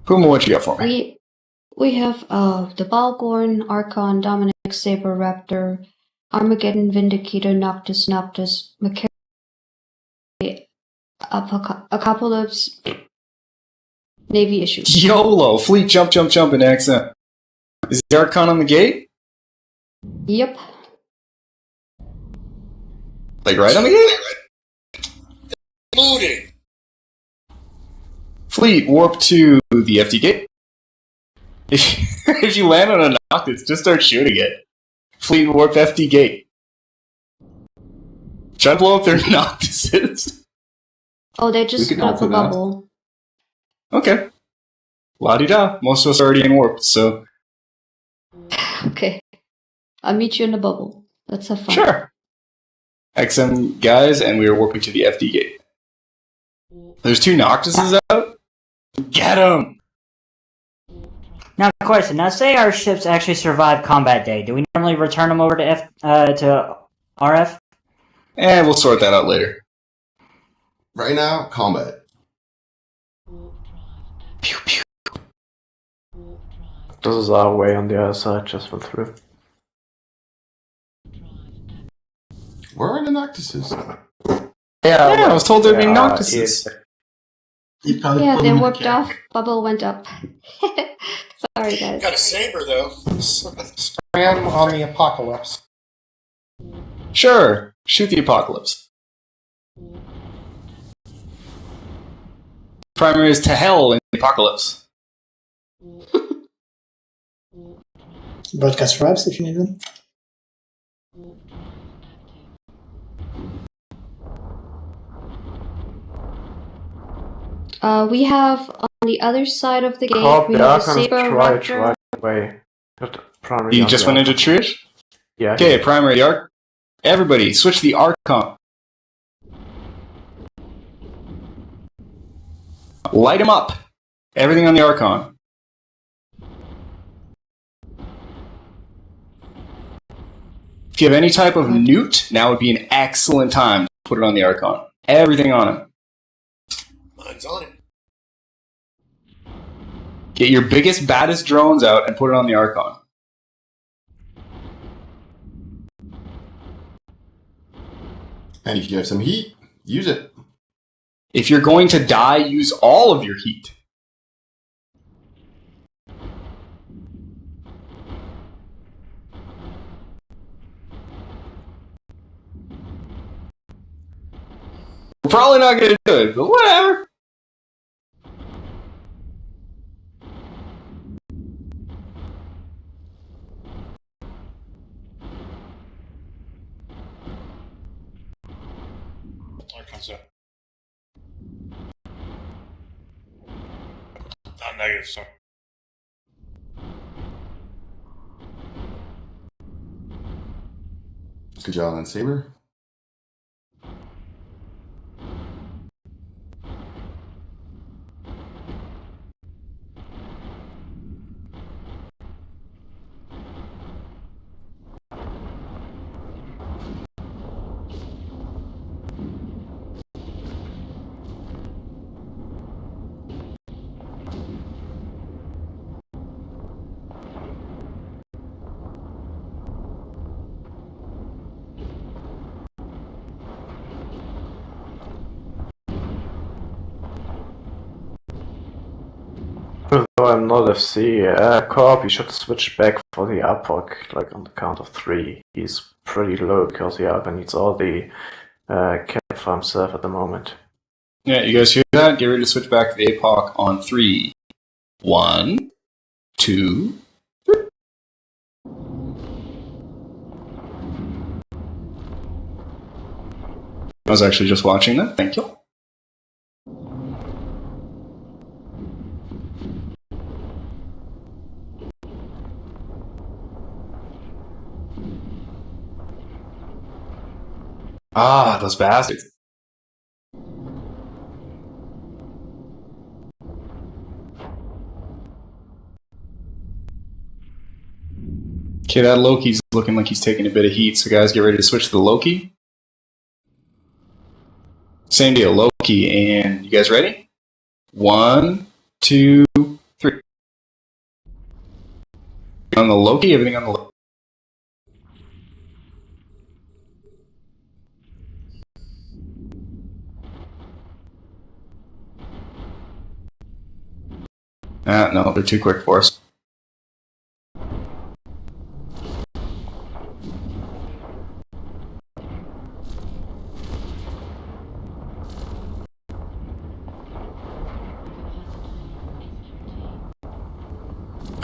Puma, what you got for me? We have the Balgorn, Archon, Dominic, Saber, Raptor, Armageddon, Vindicator, Noctis, Macari, Apocalypse, Navy issues. YOLO! Fleet jump in accent. Is the Archon on the gate? Yep. Like right on the gate? Moving. Fleet, warp to the FD gate. If you land on a Noctis, just start shooting it. Fleet, warp FD gate. Try to blow up their Noctises. Oh, they just put up a bubble. Okay. La-di-da. Most of us are already in warp, so... Okay. I'll meet you in the bubble. Let's have fun. Sure. XM guys, and we are warping to the FD gate. There's 2 Noctises out? Get them! Now, question. Now, say our ships actually survive combat day. Do we normally return them over to RF? We'll sort that out later. Right now, combat. Pew pew. This is our way on the other side, just went through. Where are the Noctises? Yeah, I was told there'd be Noctises. Yeah, they warped off. Bubble went up. Sorry, guys. Got a saber though. Spam on the Apocalypse. Sure. Shoot the Apocalypse. Primary is to hell in the Apocalypse. Broadcast reps if you need them. We have on the other side of the gate, Corbe, we the have a Archon is Saber, triage Raptor. right away. Primary You on just the went into Archon. Triage? Yeah. Okay, primary arc. Everybody, switch the Archon. Light him up. Everything on the Archon. If you have any type of newt, now would be an excellent time to put it on the Archon. Everything on it. Mine's on it. Get your biggest, baddest drones out and put it on the Archon. And if you have some heat, use it. If you're going to die, use all of your heat. We're probably not going to do it, but whatever. Negative, so. Good job on Saber. Though I'm not FC, Corbe, you should switch back for the Apoc, like on the count of 3. He's pretty low because the Archon needs all the cap for himself at the moment. Yeah, you guys hear that? Get ready to switch back to the APOC on 3. 1, 2, 3. I was actually just watching that. Thank you. Ah, those bastards. Okay, that Loki's looking like he's taking a bit of heat, so guys, get ready to switch to the Loki. Same deal, Loki, and you guys ready? 1, 2, On the Loki, everything on the Loki. No, they're too quick for us.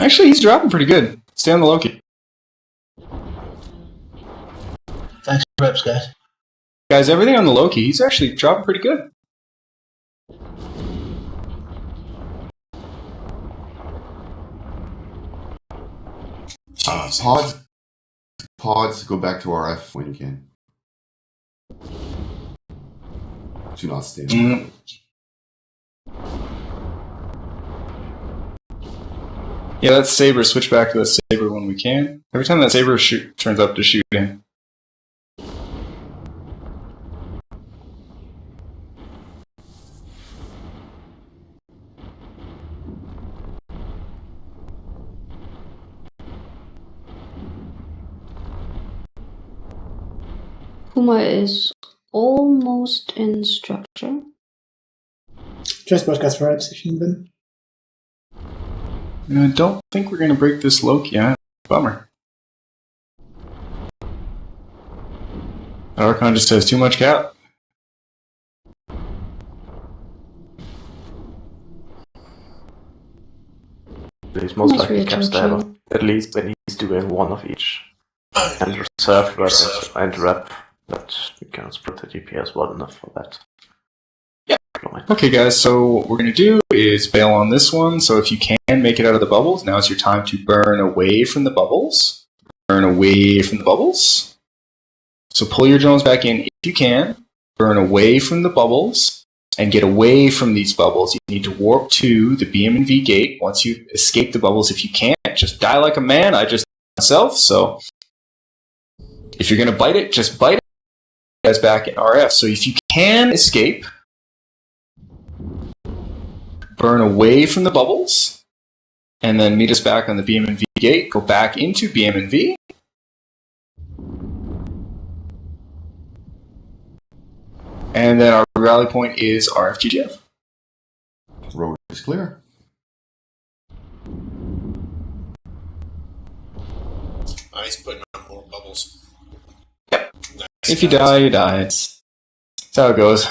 Actually, he's dropping pretty good. Stay on the Loki. Thanks for reps, guys. Guys, everything on the Loki, he's actually dropping pretty good. Pods, go back to RF when you can. Do not stay on Yeah, that Saber. Switch back to the Saber when we can. Every time that Saber turns up to shoot him. Puma is almost in structure. Just broadcast for reps if you need them. I don't think we're going to break this Loki yet. Bummer. Archon just has too much cap. He's most Nice likely caps to have reattaching. at least when he's doing one of each. And reserve rep and rep, but we can split the DPS well enough for that. Yeah. Okay, guys, so what we're going to do is bail on this one. So if you can make it out of the bubbles, now is your time to burn away from the bubbles. Burn away from the bubbles. So pull your drones back in if you can. Burn away from the bubbles. And get away from these bubbles. You need to warp to the BM&V gate. Once you escape the bubbles, if you can't, just die like a man. I just myself, so if you're going to bite it, just bite it. Guys back in RF. So if you can escape, burn away from the bubbles, and then meet us back on the BM&V gate. Go back into BM&V. And then our rally point is RFGGF. Road is clear. He's putting on more bubbles. Yep. Nice. If you die, you die. It's how it goes.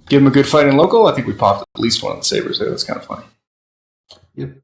Give him a good fight in local. I think we popped at least one of the sabers there. That's kind of funny. Yep.